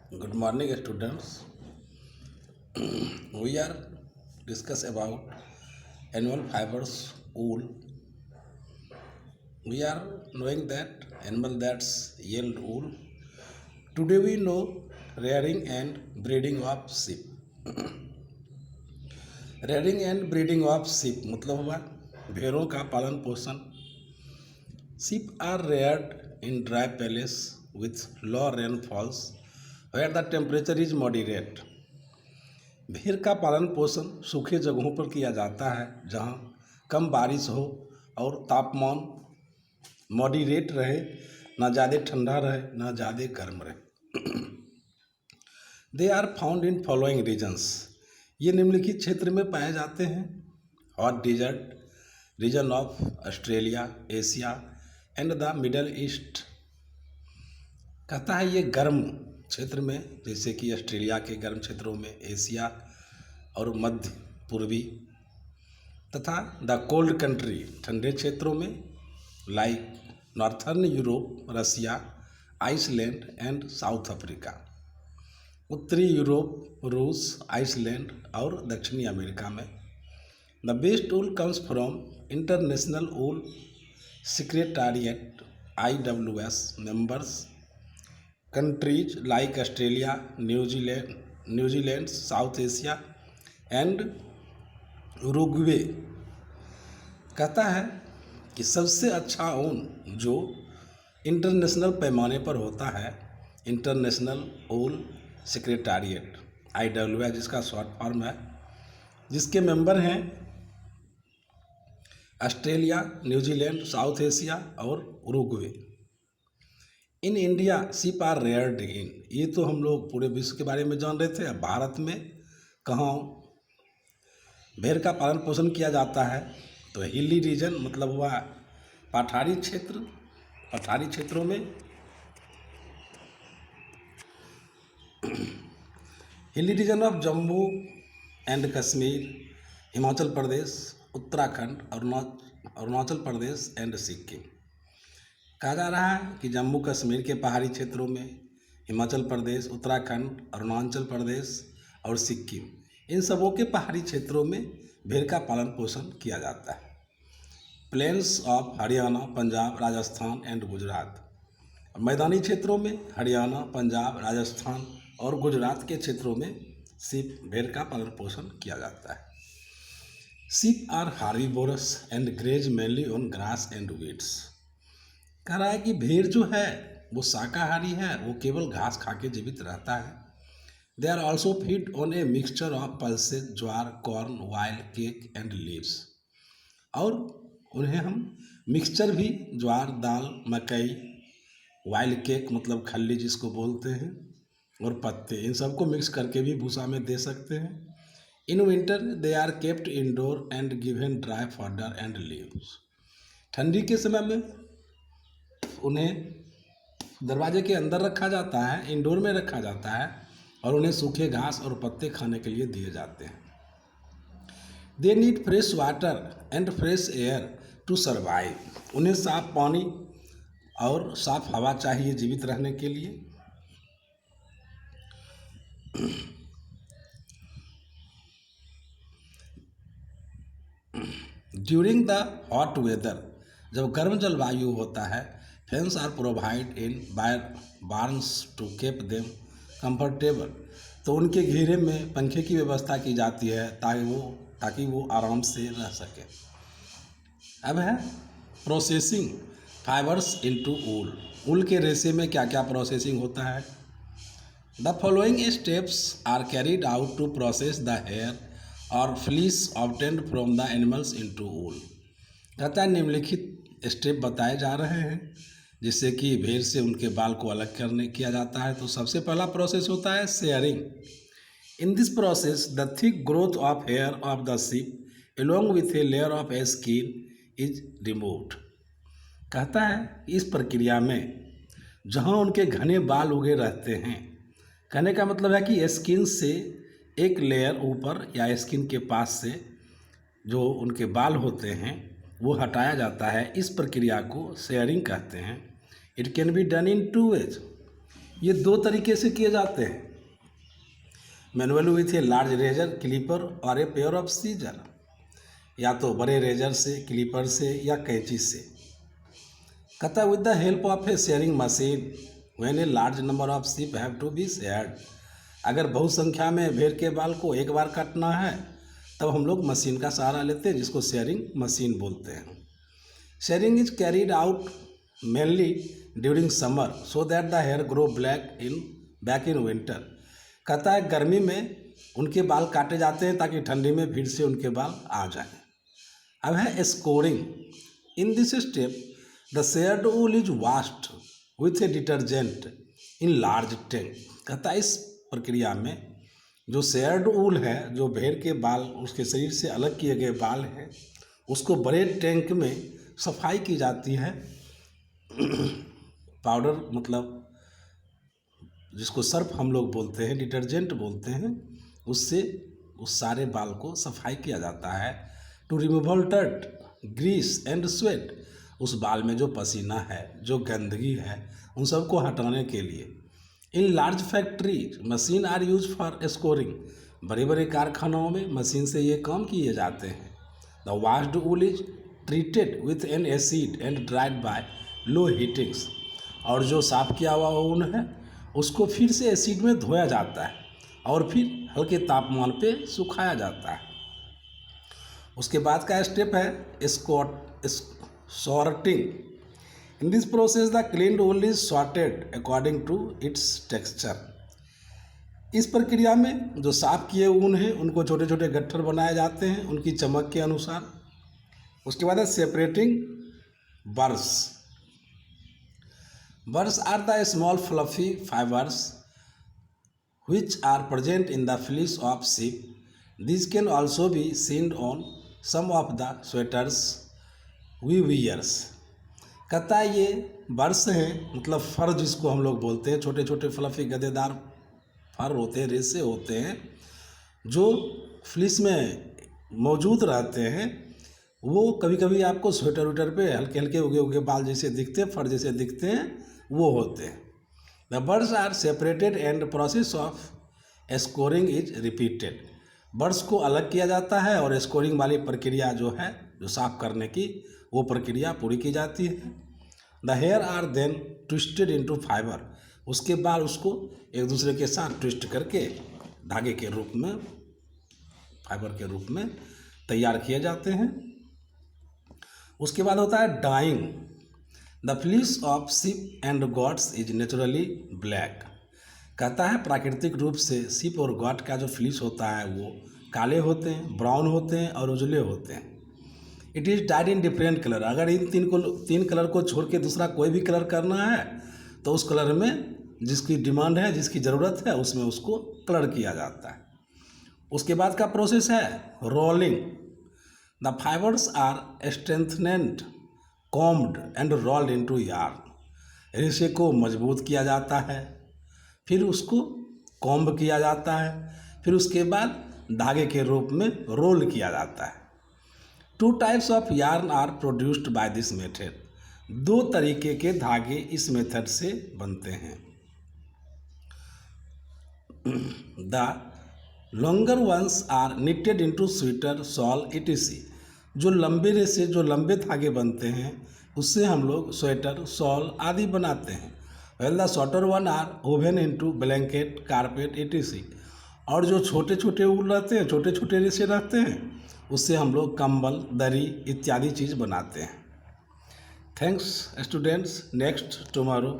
Good morning, students. We are discuss about animal fibers wool. We are knowing that animal that's yield wool. Today we know rearing and breeding of sheep. Rearing and breeding of sheep मतलब हुआ भेड़ों का पालन पोषण. Sheep are reared in dry places with low rainfalls where the temperature is moderate. भेड़ का पालन पोषण सूखे जगहों पर किया जाता है जहाँ कम बारिश हो और तापमान मॉडरेट रहे, ना ज़्यादा ठंडा रहे ना ज़्यादा गर्म रहे. They are found in following regions. ये निम्नलिखित क्षेत्र में पाए जाते हैं: hot desert region of Australia, Asia and the Middle East. कहता है ये गर्म क्षेत्र में, जैसे कि ऑस्ट्रेलिया के गर्म क्षेत्रों में, एशिया और मध्य पूर्वी, तथा द कोल्ड कंट्री ठंडे क्षेत्रों में, like northern Europe, Russia, Iceland and South Africa. उत्तरी यूरोप, रूस, आइसलैंड और दक्षिणी अमेरिका में. The best wool comes from International wool secretariat IWS members countries like Australia, New Zealand, South Asia and Uruguay. कहता है कि सबसे अच्छा ऊन जो इंटरनेशनल पैमाने पर होता है, इंटरनेशनल वूल सेक्रेटारिएट IWS जिसका शॉर्ट फॉर्म है, जिसके मेंबर हैं ऑस्ट्रेलिया, न्यूजीलैंड, साउथ एशिया और Uruguay. In India sheep are reared in. ये तो हम लोग पूरे विश्व के बारे में जान रहे थे. अब भारत में कहाँ भेड़ का पालन पोषण किया जाता है, तो हिली रीजन मतलब हुआ पठारी क्षेत्र. पठारी क्षेत्रों में hilly region of Jammu and Kashmir, Himachal Pradesh, Uttarakhand, Arunachal Pradesh and Sikkim. कहा जा रहा है कि जम्मू कश्मीर के पहाड़ी क्षेत्रों में, हिमाचल प्रदेश, उत्तराखंड, अरुणाचल प्रदेश और सिक्किम, इन सबों के पहाड़ी क्षेत्रों में भेड़ का पालन पोषण किया जाता है. Plains of Haryana, Punjab, Rajasthan and Gujarat. मैदानी क्षेत्रों में हरियाणा, पंजाब, राजस्थान और गुजरात के क्षेत्रों में सिर्फ भेड़ का पालन पोषण किया जाता है. Sheep are herbivorous and graze mainly on grass and weeds. कह रहा है कि भेड़ जो है वो शाकाहारी है, वो केवल घास खा के जीवित रहता है. They are also feed on a mixture of pulses, jowar, corn, oil, cake and leaves. और उन्हें हम मिक्सचर भी ज्वार, दाल, मकई, वाइल केक मतलब खल्ली जिसको बोलते हैं, और पत्ते, इन सबको मिक्स करके भी भूसा में दे सकते हैं. In winter they are kept indoor and given dry fodder and leaves. ठंडी के समय में उन्हें दरवाजे के अंदर रखा जाता है, इंडोर में रखा जाता है, और उन्हें सूखे घास और पत्ते खाने के लिए दिए जाते हैं. They need fresh water and fresh air to survive. उन्हें साफ पानी और साफ हवा चाहिए जीवित रहने के लिए. ड्यूरिंग द हॉट वेदर, जब गर्म जलवायु होता है, fans are provide in barns to keep them comfortable. तो उनके घेरे में पंखे की व्यवस्था की जाती है ताकि वो आराम से रह सके. अब है processing fibres into wool. Wool के रेशे में क्या क्या प्रोसेसिंग होता है. The following steps are carried out to process the hair और fleece obtained from the animals into wool. कहता है निम्नलिखित स्टेप बताए जा रहे हैं जिससे कि भेड़ से उनके बाल को अलग करने किया जाता है. तो सबसे पहला प्रोसेस होता है shearing. In this process the thick growth of hair of the sheep along with a layer of a skin is removed. कहता है इस प्रक्रिया में जहाँ उनके घने बाल उगे रहते हैं, कहने का मतलब है कि स्किन से एक लेयर ऊपर या स्किन के पास से जो उनके बाल होते हैं वो हटाया जाता है. इस प्रक्रिया को शेयरिंग कहते हैं. It can be done in 2 ways. ये दो तरीके से किए जाते हैं, manually with a large razor clipper और ए पेयर ऑफ सीजर, या तो बड़े रेजर से, क्लीपर से या कैंची से। कहता है with the help of a shearing machine when a large number of sheep have to be sheared. अगर बहुत संख्या में भेड़ के बाल को एक बार काटना है तब हम लोग मशीन का सहारा लेते हैं, जिसको शेयरिंग मशीन बोलते हैं। Shearing is carried out mainly during summer so that the hair grow back in winter. कहता है गर्मी में उनके बाल काटे जाते हैं ताकि ठंडी में फिर से उनके बाल आ जाएं। अब है scoring. In this step the shared wool is washed with A detergent in large tank. कहता है इस प्रक्रिया में जो शेयर्ड वूल है, जो भेड़ के बाल, उसके शरीर से अलग किए गए बाल हैं, उसको बड़े टैंक में सफाई की जाती है। पाउडर मतलब जिसको सर्फ हम लोग बोलते हैं, डिटर्जेंट बोलते हैं, उससे उस सारे बाल को सफाई किया जाता है। To removal dirt, grease and sweat, उस बाल में जो पसीना है, जो गंदगी है, उन सबको हटाने के लिए। In large factories machine are use for scouring. बड़े बड़े कारखानों में मशीन से ये काम किए जाते हैं। The washed wool is treated with an acid and dried by low heatings. और जो साफ किया हुआ ऊन है उसको फिर से एसिड में धोया जाता है और फिर हल्के तापमान पे सुखाया जाता है। उसके बाद का स्टेप है sorting. In this process the cleaned wool is sorted according to its texture. इस प्रक्रिया में जो साफ किए ऊन हैं उनको छोटे छोटे गट्ठर बनाए जाते हैं उनकी चमक के अनुसार। उसके बाद है separating burrs. Burrs are the small fluffy fibers which are present in the fleece of sheep. These can also be seen on some of the sweaters we wears. कहता है ये बर्स हैं, मतलब फर जिसको हम लोग बोलते हैं, छोटे छोटे फ्लफी गदेदार फर होते हैं, रेसे होते हैं जो फ्लीस में मौजूद रहते हैं। वो कभी कभी आपको स्वेटर वेटर पे हल्के हल्के उगे उगे बाल जैसे दिखते हैं, फर जैसे दिखते हैं, वो होते हैं। The burrs are separated and process of scouring is repeated. Burrs को अलग किया जाता है और स्कोरिंग वाली प्रक्रिया जो है, जो साफ करने की, वो प्रक्रिया पूरी की जाती है। The hair are then twisted into fibre. उसके बाद उसको एक दूसरे के साथ ट्विस्ट करके धागे के रूप में, फाइबर के रूप में तैयार किए जाते हैं। उसके बाद होता है dyeing. The fleece of sheep and goats is naturally black. कहता है प्राकृतिक रूप से शिप और गॉट का जो फ्लीस होता है वो काले होते हैं, ब्राउन होते हैं और उजले होते हैं। It is died in different colour. अगर इन तीन कलर को छोड़ के दूसरा कोई भी कलर करना है तो उस कलर में जिसकी डिमांड है, जिसकी ज़रूरत है, उसमें उसको कलर किया जाता है। उसके बाद का प्रोसेस है rolling. The fibres are strengthened, combed and rolled into yarn. रेशे को मजबूत किया जाता है, फिर उसको कॉम्ब किया जाता है, फिर उसके बाद धागे के रूप में रोल किया जाता है। 2 types of yarn are produced by this method. 2 तरीके के धागे इस मेथड से बनते हैं। The longer ones are knitted into sweater, shawl etc। जो लंबे रेसे, जो लंबे धागे बनते हैं उससे हम लोग स्वेटर, शॉल आदि बनाते हैं। Well the shorter one are woven into blanket, carpet etc। और जो छोटे छोटे ऊल रहते हैं, छोटे छोटे रेसे रहते हैं, उससे हम लोग कंबल, दरी इत्यादि चीज़ बनाते हैं। Thanks students, next tomorrow.